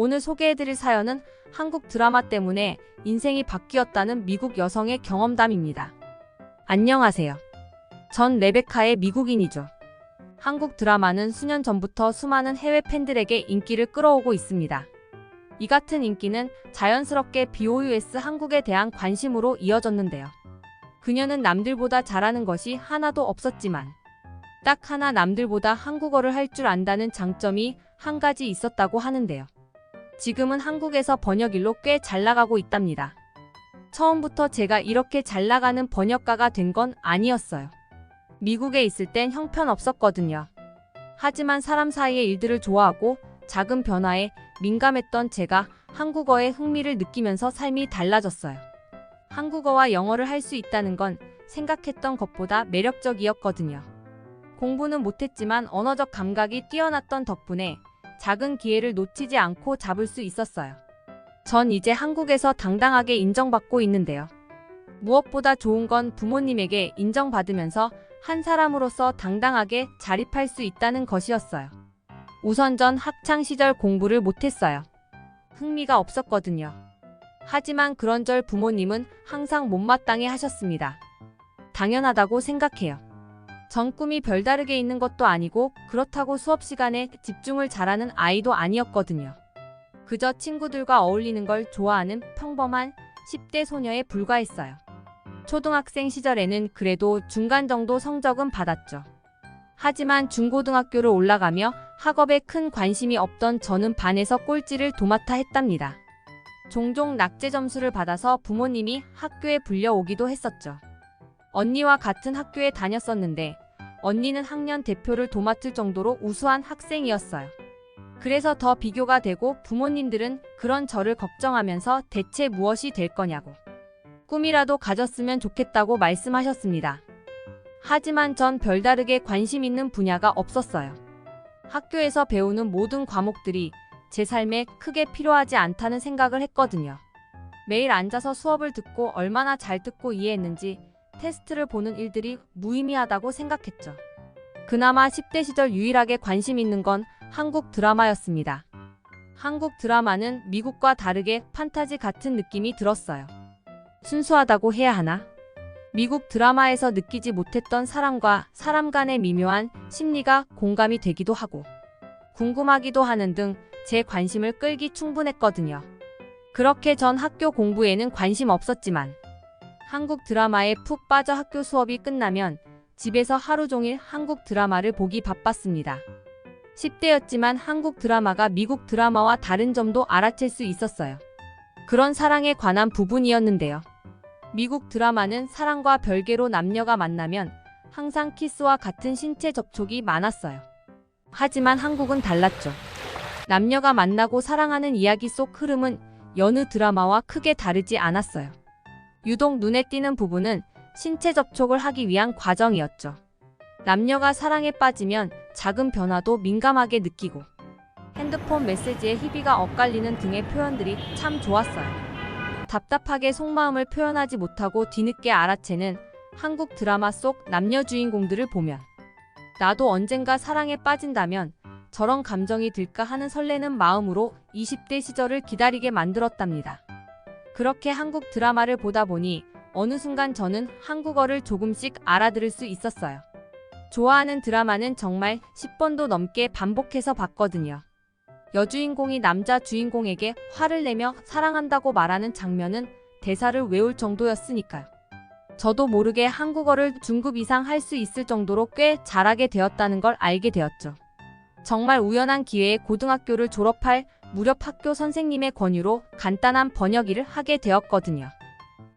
오늘 소개해드릴 사연은 한국 드라마 때문에 인생이 바뀌었다는 미국 여성의 경험담입니다. 안녕하세요. 전 레베카의 미국인이죠. 한국 드라마는 수년 전부터 수많은 해외 팬들에게 인기를 끌어오고 있습니다. 이 같은 인기는 자연스럽게 BOUS 한국에 대한 관심으로 이어졌는데요. 그녀는 남들보다 잘하는 것이 하나도 없었지만 딱 하나 남들보다 한국어를 할 줄 안다는 장점이 한 가지 있었다고 하는데요. 지금은 한국에서 번역일로 꽤 잘 나가고 있답니다. 처음부터 제가 이렇게 잘 나가는 번역가가 된 건 아니었어요. 미국에 있을 땐 형편없었거든요. 하지만 사람 사이의 일들을 좋아하고 작은 변화에 민감했던 제가 한국어에 흥미를 느끼면서 삶이 달라졌어요. 한국어와 영어를 할 수 있다는 건 생각했던 것보다 매력적이었거든요. 공부는 못했지만 언어적 감각이 뛰어났던 덕분에 작은 기회를 놓치지 않고 잡을 수 있었어요. 전 이제 한국에서 당당하게 인정받고 있는데요. 무엇보다 좋은 건 부모님에게 인정받으면서 한 사람으로서 당당하게 자립할 수 있다는 것이었어요. 우선 전 학창 시절 공부를 못했어요. 흥미가 없었거든요. 하지만 그런절 부모님은 항상 못마땅해 하셨습니다. 당연하다고 생각해요. 전 꿈이 별다르게 있는 것도 아니고 그렇다고 수업 시간에 집중을 잘하는 아이도 아니었거든요. 그저 친구들과 어울리는 걸 좋아하는 평범한 10대 소녀에 불과했어요. 초등학생 시절에는 그래도 중간 정도 성적은 받았죠. 하지만 중고등학교를 올라가며 학업에 큰 관심이 없던 저는 반에서 꼴찌를 도맡아 했답니다. 종종 낙제 점수를 받아서 부모님이 학교에 불려오기도 했었죠. 언니와 같은 학교에 다녔었는데 언니는 학년 대표를 도맡을 정도로 우수한 학생이었어요. 그래서 더 비교가 되고 부모님들은 그런 저를 걱정하면서 대체 무엇이 될 거냐고 꿈이라도 가졌으면 좋겠다고 말씀하셨습니다. 하지만 전 별다르게 관심 있는 분야가 없었어요. 학교에서 배우는 모든 과목들이 제 삶에 크게 필요하지 않다는 생각을 했거든요. 매일 앉아서 수업을 듣고 얼마나 잘 듣고 이해했는지 테스트를 보는 일들이 무의미하다고 생각했죠. 그나마 10대 시절 유일하게 관심 있는 건 한국 드라마였습니다. 한국 드라마는 미국과 다르게 판타지 같은 느낌이 들었어요. 순수하다고 해야 하나? 미국 드라마에서 느끼지 못했던 사람과 사람 간의 미묘한 심리가 공감이 되기도 하고 궁금하기도 하는 등 제 관심을 끌기 충분했거든요. 그렇게 전 학교 공부에는 관심 없었지만 한국 드라마에 푹 빠져 학교 수업이 끝나면 집에서 하루 종일 한국 드라마를 보기 바빴습니다. 10대였지만 한국 드라마가 미국 드라마와 다른 점도 알아챌 수 있었어요. 그런 사랑에 관한 부분이었는데요. 미국 드라마는 사랑과 별개로 남녀가 만나면 항상 키스와 같은 신체 접촉이 많았어요. 하지만 한국은 달랐죠. 남녀가 만나고 사랑하는 이야기 속 흐름은 여느 드라마와 크게 다르지 않았어요. 유독 눈에 띄는 부분은 신체 접촉을 하기 위한 과정이었죠. 남녀가 사랑에 빠지면 작은 변화도 민감하게 느끼고 핸드폰 메시지에 희비가 엇갈리는 등의 표현들이 참 좋았어요. 답답하게 속마음을 표현하지 못하고 뒤늦게 알아채는 한국 드라마 속 남녀 주인공들을 보면 나도 언젠가 사랑에 빠진다면 저런 감정이 들까 하는 설레는 마음으로 20대 시절을 기다리게 만들었답니다. 그렇게 한국 드라마를 보다 보니 어느 순간 저는 한국어를 조금씩 알아들을 수 있었어요. 좋아하는 드라마는 정말 10번도 넘게 반복해서 봤거든요. 여주인공이 남자 주인공에게 화를 내며 사랑한다고 말하는 장면은 대사를 외울 정도였으니까요. 저도 모르게 한국어를 중급 이상 할 수 있을 정도로 꽤 잘하게 되었다는 걸 알게 되었죠. 정말 우연한 기회에 고등학교를 졸업할 무렵 학교 선생님의 권유로 간단한 번역 일을 하게 되었거든요.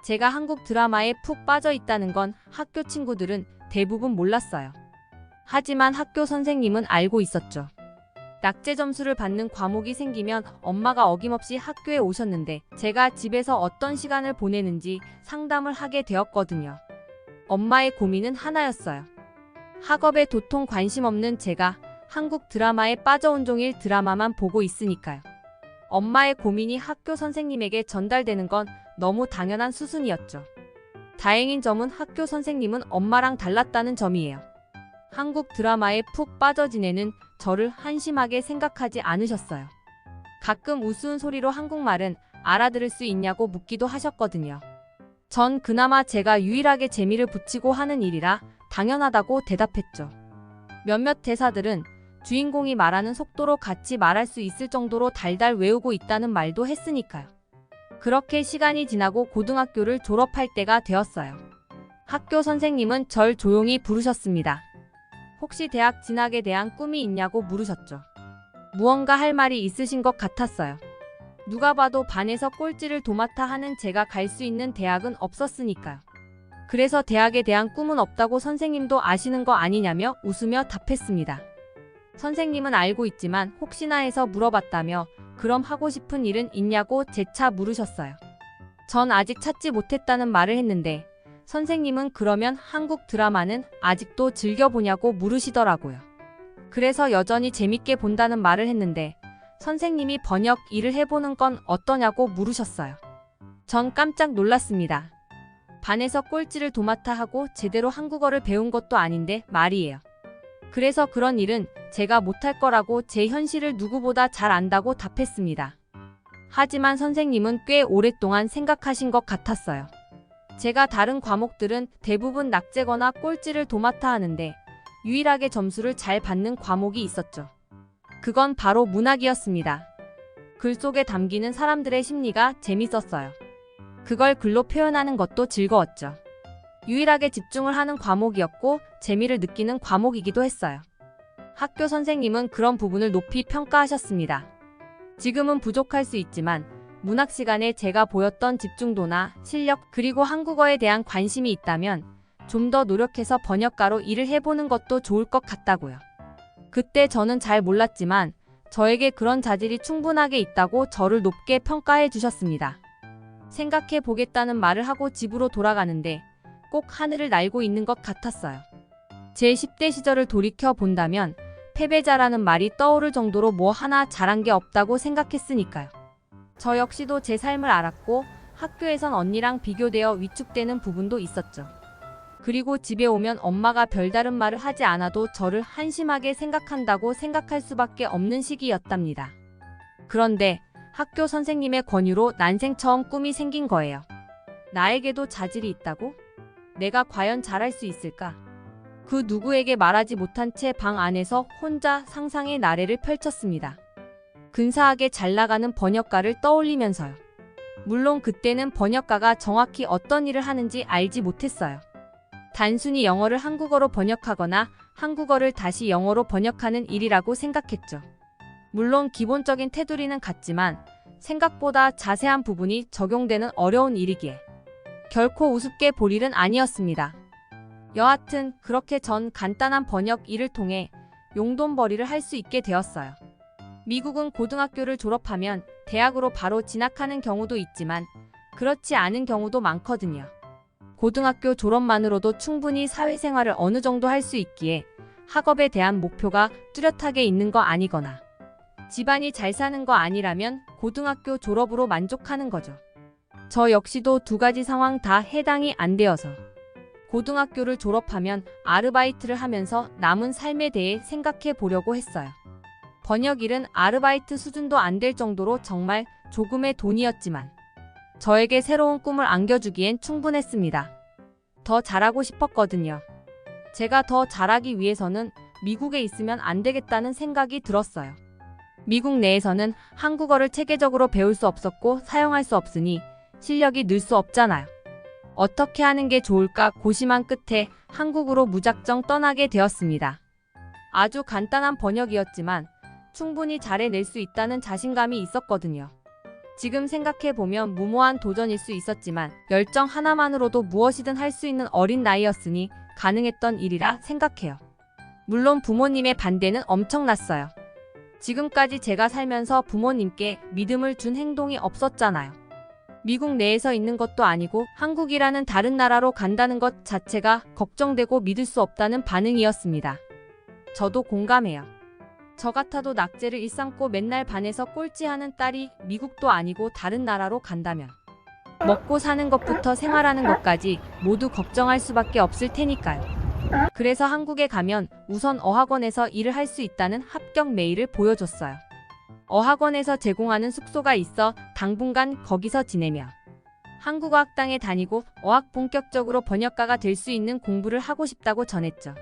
제가 한국 드라마에 푹 빠져 있다는 건 학교 친구들은 대부분 몰랐어요. 하지만 학교 선생님은 알고 있었죠. 낙제 점수를 받는 과목이 생기면 엄마가 어김없이 학교에 오셨는데 제가 집에서 어떤 시간을 보내는지 상담을 하게 되었거든요. 엄마의 고민은 하나였어요. 학업에 도통 관심 없는 제가 한국 드라마에 빠져 온종일 드라마만 보고 있으니까요. 엄마의 고민이 학교 선생님에게 전달되는 건 너무 당연한 수순이었죠. 다행인 점은 학교 선생님은 엄마랑 달랐다는 점이에요. 한국 드라마에 푹 빠져 지내는 저를 한심하게 생각하지 않으셨어요. 가끔 우스운 소리로 한국말은 알아들을 수 있냐고 묻기도 하셨거든요. 전 그나마 제가 유일하게 재미를 붙이고 하는 일이라 당연하다고 대답했죠. 몇몇 대사들은 주인공이 말하는 속도로 같이 말할 수 있을 정도로 달달 외우고 있다는 말도 했으니까요. 그렇게 시간이 지나고 고등학교를 졸업할 때가 되었어요. 학교 선생님은 절 조용히 부르셨습니다. 혹시 대학 진학에 대한 꿈이 있냐고 물으셨죠. 무언가 할 말이 있으신 것 같았어요. 누가 봐도 반에서 꼴찌를 도맡아 하는 제가 갈 수 있는 대학은 없었으니까요. 그래서 대학에 대한 꿈은 없다고 선생님도 아시는 거 아니냐며 웃으며 답했습니다. 선생님은 알고 있지만 혹시나 해서 물어봤다며 그럼 하고 싶은 일은 있냐고 재차 물으셨어요. 전 아직 찾지 못했다는 말을 했는데 선생님은 그러면 한국 드라마는 아직도 즐겨보냐고 물으시더라고요. 그래서 여전히 재밌게 본다는 말을 했는데 선생님이 번역 일을 해보는 건 어떠냐고 물으셨어요. 전 깜짝 놀랐습니다. 반에서 꼴찌를 도맡아 하고 제대로 한국어를 배운 것도 아닌데 말이에요. 그래서 그런 일은 제가 못할 거라고 제 현실을 누구보다 잘 안다고 답했습니다. 하지만 선생님은 꽤 오랫동안 생각하신 것 같았어요. 제가 다른 과목들은 대부분 낙제거나 꼴찌를 도맡아 하는데 유일하게 점수를 잘 받는 과목이 있었죠. 그건 바로 문학이었습니다. 글 속에 담기는 사람들의 심리가 재밌었어요. 그걸 글로 표현하는 것도 즐거웠죠. 유일하게 집중을 하는 과목이었고 재미를 느끼는 과목이기도 했어요. 학교 선생님은 그런 부분을 높이 평가하셨습니다. 지금은 부족할 수 있지만 문학 시간에 제가 보였던 집중도나 실력 그리고 한국어에 대한 관심이 있다면 좀 더 노력해서 번역가로 일을 해보는 것도 좋을 것 같다고요. 그때 저는 잘 몰랐지만 저에게 그런 자질이 충분하게 있다고 저를 높게 평가해 주셨습니다. 생각해 보겠다는 말을 하고 집으로 돌아가는데 꼭 하늘을 날고 있는 것 같았어요. 제 10대 시절을 돌이켜 본다면 패배자라는 말이 떠오를 정도로 뭐 하나 잘한 게 없다고 생각했으니까요. 저 역시도 제 삶을 알았고 학교에선 언니랑 비교되어 위축되는 부분도 있었죠. 그리고 집에 오면 엄마가 별다른 말을 하지 않아도 저를 한심하게 생각한다고 생각할 수밖에 없는 시기였답니다. 그런데 학교 선생님의 권유로 난생 처음 꿈이 생긴 거예요. 나에게도 자질이 있다고? 내가 과연 잘할 수 있을까? 그 누구에게 말하지 못한 채 방 안에서 혼자 상상의 나래를 펼쳤습니다. 근사하게 잘 나가는 번역가를 떠올리면서요. 물론 그때는 번역가가 정확히 어떤 일을 하는지 알지 못했어요. 단순히 영어를 한국어로 번역하거나 한국어를 다시 영어로 번역하는 일이라고 생각했죠. 물론 기본적인 테두리는 같지만 생각보다 자세한 부분이 적용되는 어려운 일이기에 결코 우습게 볼 일은 아니었습니다. 여하튼 그렇게 전 간단한 번역 일을 통해 용돈벌이를 할 수 있게 되었어요. 미국은 고등학교를 졸업하면 대학으로 바로 진학하는 경우도 있지만 그렇지 않은 경우도 많거든요. 고등학교 졸업만으로도 충분히 사회생활을 어느 정도 할 수 있기에 학업에 대한 목표가 뚜렷하게 있는 거 아니거나 집안이 잘 사는 거 아니라면 고등학교 졸업으로 만족하는 거죠. 저 역시도 두 가지 상황 다 해당이 안 되어서 고등학교를 졸업하면 아르바이트를 하면서 남은 삶에 대해 생각해 보려고 했어요. 번역 일은 아르바이트 수준도 안 될 정도로 정말 조금의 돈이었지만 저에게 새로운 꿈을 안겨주기엔 충분했습니다. 더 잘하고 싶었거든요. 제가 더 잘하기 위해서는 미국에 있으면 안 되겠다는 생각이 들었어요. 미국 내에서는 한국어를 체계적으로 배울 수 없었고 사용할 수 없으니 실력이 늘 수 없잖아요. 어떻게 하는 게 좋을까 고심한 끝에 한국으로 무작정 떠나게 되었습니다. 아주 간단한 번역이었지만 충분히 잘해낼 수 있다는 자신감이 있었거든요. 지금 생각해보면 무모한 도전일 수 있었지만 열정 하나만으로도 무엇이든 할 수 있는 어린 나이였으니 가능했던 일이라 생각해요. 물론 부모님의 반대는 엄청났어요. 지금까지 제가 살면서 부모님께 믿음을 준 행동이 없었잖아요. 미국 내에서 있는 것도 아니고 한국이라는 다른 나라로 간다는 것 자체가 걱정되고 믿을 수 없다는 반응이었습니다. 저도 공감해요. 저 같아도 낙제를 일삼고 맨날 반에서 꼴찌하는 딸이 미국도 아니고 다른 나라로 간다면 먹고 사는 것부터 생활하는 것까지 모두 걱정할 수밖에 없을 테니까요. 그래서 한국에 가면 우선 어학원에서 일을 할 수 있다는 합격 메일을 보여줬어요. 어학원에서 제공하는 숙소가 있어 당분간 거기서 지내며 한국어 학당에 다니고 어학 본격적으로 번역가가 될 수 있는 공부를 하고 싶다고 전했죠.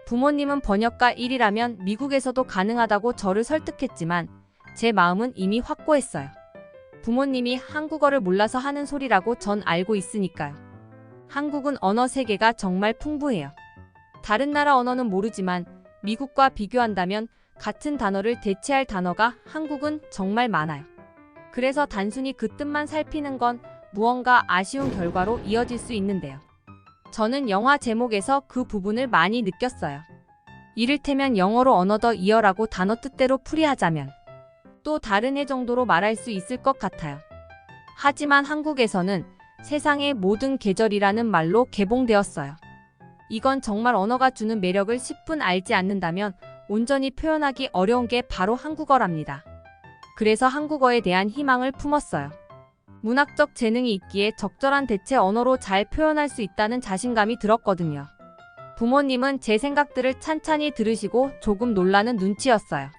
부모님은 번역가 1이라면 미국에서도 가능하다고 저를 설득했지만 제 마음은 이미 확고했어요. 부모님이 한국어를 몰라서 하는 소리라고 전 알고 있으니까요. 한국은 언어 세계가 정말 풍부해요. 다른 나라 언어는 모르지만 미국과 비교한다면 같은 단어를 대체할 단어가 한국은 정말 많아요. 그래서 단순히 그 뜻만 살피는 건 무언가 아쉬운 결과로 이어질 수 있는데요. 저는 영화 제목에서 그 부분을 많이 느꼈어요. 이를테면 영어로 어너더 이어라고 단어 뜻대로 풀이하자면 또 다른 해 정도로 말할 수 있을 것 같아요. 하지만 한국에서는 세상의 모든 계절이라는 말로 개봉되었어요. 이건 정말 언어가 주는 매력을 10분 알지 않는다면 온전히 표현하기 어려운 게 바로 한국어랍니다. 그래서 한국어에 대한 희망을 품었어요. 문학적 재능이 있기에 적절한 대체 언어로 잘 표현할 수 있다는 자신감이 들었거든요. 부모님은 제 생각들을 찬찬히 들으시고 조금 놀라는 눈치였어요.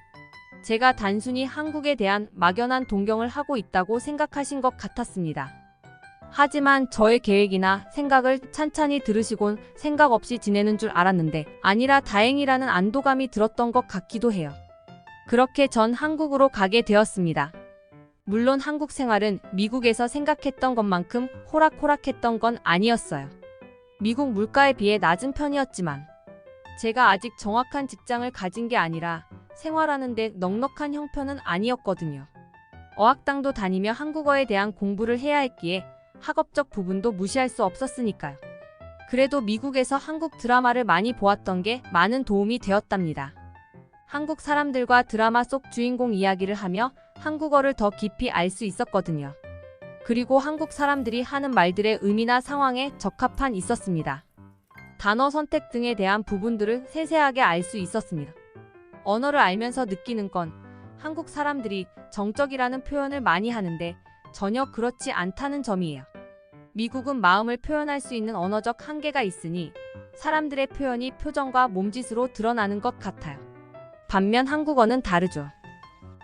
제가 단순히 한국에 대한 막연한 동경을 하고 있다고 생각하신 것 같았습니다. 하지만 저의 계획이나 생각을 찬찬히 들으시곤 생각 없이 지내는 줄 알았는데 아니라 다행이라는 안도감이 들었던 것 같기도 해요. 그렇게 전 한국으로 가게 되었습니다. 물론 한국 생활은 미국에서 생각했던 것만큼 호락호락했던 건 아니었어요. 미국 물가에 비해 낮은 편이었지만 제가 아직 정확한 직장을 가진 게 아니라 생활하는 데 넉넉한 형편은 아니었거든요. 어학당도 다니며 한국어에 대한 공부를 해야 했기에 학업적 부분도 무시할 수 없었으니까요. 그래도 미국에서 한국 드라마를 많이 보았던 게 많은 도움이 되었답니다. 한국 사람들과 드라마 속 주인공 이야기를 하며 한국어를 더 깊이 알 수 있었거든요. 그리고 한국 사람들이 하는 말들의 의미나 상황에 적합한 있었습니다. 단어 선택 등에 대한 부분들을 세세하게 알 수 있었습니다. 언어를 알면서 느끼는 건 한국 사람들이 정적이라는 표현을 많이 하는데 전혀 그렇지 않다는 점이에요. 미국은 마음을 표현할 수 있는 언어적 한계가 있으니 사람들의 표현이 표정과 몸짓으로 드러나는 것 같아요. 반면 한국어는 다르죠.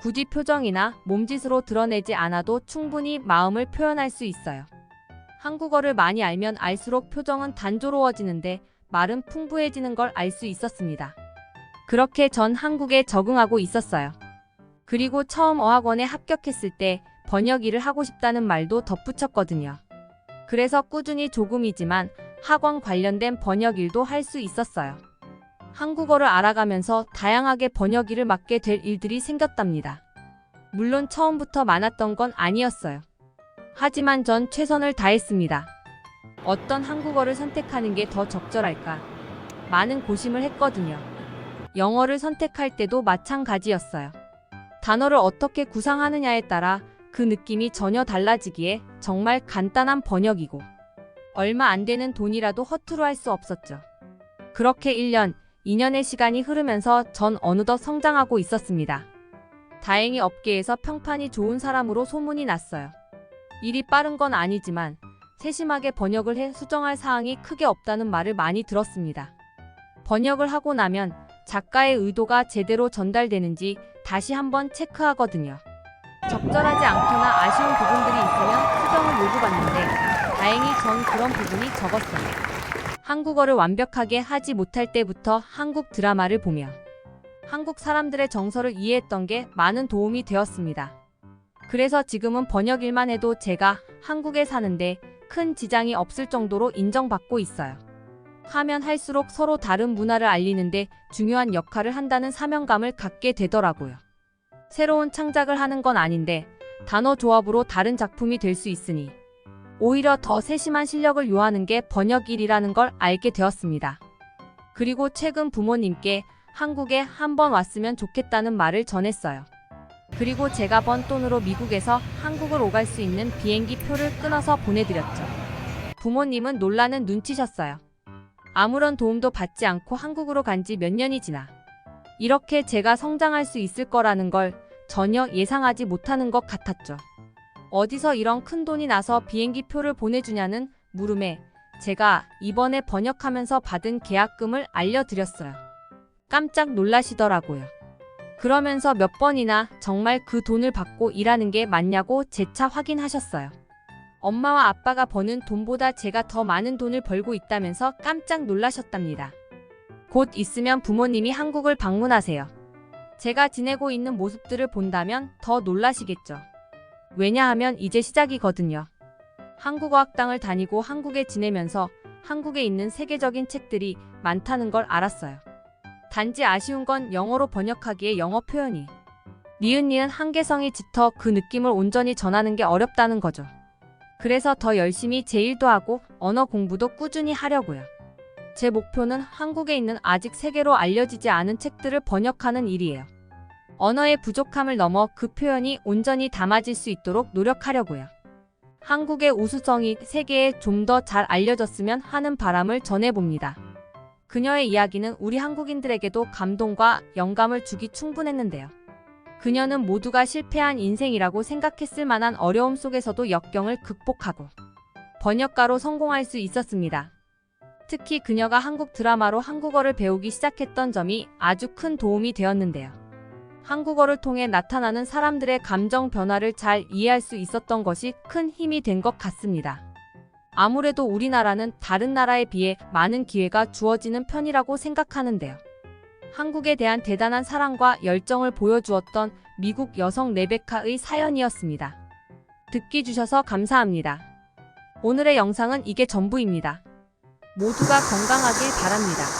굳이 표정이나 몸짓으로 드러내지 않아도 충분히 마음을 표현할 수 있어요. 한국어를 많이 알면 알수록 표정은 단조로워지는데 말은 풍부해지는 걸 알 수 있었습니다. 그렇게 전 한국에 적응하고 있었어요. 그리고 처음 어학원에 합격했을 때 번역 일을 하고 싶다는 말도 덧붙였거든요. 그래서 꾸준히 조금이지만 학원 관련된 번역 일도 할 수 있었어요. 한국어를 알아가면서 다양하게 번역 일을 맡게 될 일들이 생겼답니다. 물론 처음부터 많았던 건 아니었어요. 하지만 전 최선을 다했습니다. 어떤 한국어를 선택하는 게 더 적절할까? 많은 고심을 했거든요. 영어를 선택할 때도 마찬가지였어요. 단어를 어떻게 구상하느냐에 따라 그 느낌이 전혀 달라지기에 정말 간단한 번역이고 얼마 안 되는 돈이라도 허투루 할 수 없었죠. 그렇게 1년, 2년의 시간이 흐르면서 전 어느덧 성장하고 있었습니다. 다행히 업계에서 평판이 좋은 사람으로 소문이 났어요. 일이 빠른 건 아니지만 세심하게 번역을 해 수정할 사항이 크게 없다는 말을 많이 들었습니다. 번역을 하고 나면 작가의 의도가 제대로 전달되는지 다시 한번 체크하거든요. 적절하지 않거나 아쉬운 부분들이 있으면 수정을 요구받는데 다행히 전 그런 부분이 적었어요. 한국어를 완벽하게 하지 못할 때부터 한국 드라마를 보며 한국 사람들의 정서를 이해했던 게 많은 도움이 되었습니다. 그래서 지금은 번역 일만 해도 제가 한국에 사는데 큰 지장이 없을 정도로 인정받고 있어요. 하면 할수록 서로 다른 문화를 알리는데 중요한 역할을 한다는 사명감을 갖게 되더라고요. 새로운 창작을 하는 건 아닌데 단어 조합으로 다른 작품이 될 수 있으니 오히려 더 세심한 실력을 요하는 게 번역일이라는 걸 알게 되었습니다. 그리고 최근 부모님께 한국에 한번 왔으면 좋겠다는 말을 전했어요. 그리고 제가 번 돈으로 미국에서 한국을 오갈 수 있는 비행기 표를 끊어서 보내드렸죠. 부모님은 놀라는 눈치셨어요. 아무런 도움도 받지 않고 한국으로 간 지 몇 년이 지나 이렇게 제가 성장할 수 있을 거라는 걸 전혀 예상하지 못하는 것 같았죠. 어디서 이런 큰 돈이 나서 비행기 표를 보내주냐는 물음에 제가 이번에 번역하면서 받은 계약금을 알려드렸어요. 깜짝 놀라시더라고요. 그러면서 몇 번이나 정말 그 돈을 받고 일하는 게 맞냐고 재차 확인하셨어요. 엄마와 아빠가 버는 돈보다 제가 더 많은 돈을 벌고 있다면서 깜짝 놀라셨답니다. 곧 있으면 부모님이 한국을 방문하세요. 제가 지내고 있는 모습들을 본다면 더 놀라시겠죠. 왜냐하면 이제 시작이거든요. 한국어학당을 다니고 한국에 지내면서 한국에 있는 세계적인 책들이 많다는 걸 알았어요. 단지 아쉬운 건 영어로 번역하기에 영어 표현이 니은니은 한계성이 짙어 그 느낌을 온전히 전하는 게 어렵다는 거죠. 그래서 더 열심히 제 일도 하고 언어 공부도 꾸준히 하려고요. 제 목표는 한국에 있는 아직 세계로 알려지지 않은 책들을 번역하는 일이에요. 언어의 부족함을 넘어 그 표현이 온전히 담아질 수 있도록 노력하려고요. 한국의 우수성이 세계에 좀 더 잘 알려졌으면 하는 바람을 전해봅니다. 그녀의 이야기는 우리 한국인들에게도 감동과 영감을 주기 충분했는데요. 그녀는 모두가 실패한 인생이라고 생각했을 만한 어려움 속에서도 역경을 극복하고 번역가로 성공할 수 있었습니다. 특히 그녀가 한국 드라마로 한국어를 배우기 시작했던 점이 아주 큰 도움이 되었는데요. 한국어를 통해 나타나는 사람들의 감정 변화를 잘 이해할 수 있었던 것이 큰 힘이 된 것 같습니다. 아무래도 우리나라는 다른 나라에 비해 많은 기회가 주어지는 편이라고 생각하는데요. 한국에 대한 대단한 사랑과 열정을 보여주었던 미국 여성 레베카의 사연이었습니다. 듣기 주셔서 감사합니다. 오늘의 영상은 이게 전부입니다. 모두가 건강하길 바랍니다.